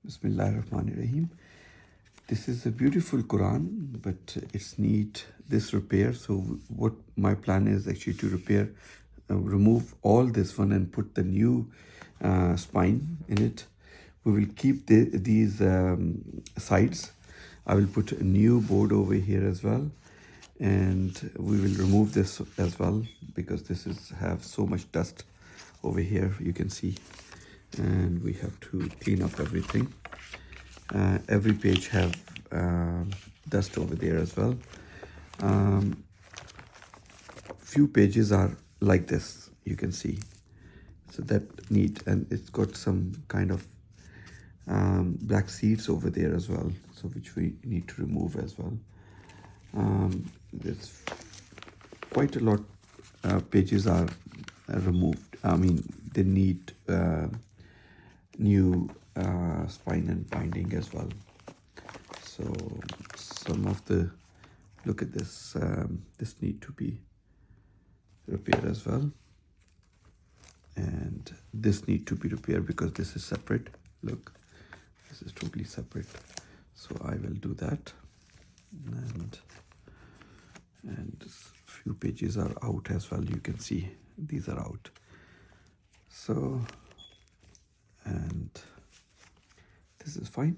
Bismillahirrahmanirrahim. This is a beautiful Quran, but it's need this repair. So what my plan is actually to repair, remove all this one and put the new spine in it. We will keep these sides. I will put a new board over here as well, and we will remove this as well because this is have so much dust over here, you can see, and we have to clean up everything. Every page have dust over there as well. Few pages are like this, you can see, so that neat, and it's got some kind of black seeds over there as well, so which we need to remove as well. There's quite a lot pages are removed. I mean, they need new spine and binding as well. So some of the, look at this, this need to be repaired as well, and this need to be repaired because this is separate. Look, this is totally separate, so I will do that. And few pages are out as well, you can see these are out. So, and this is fine.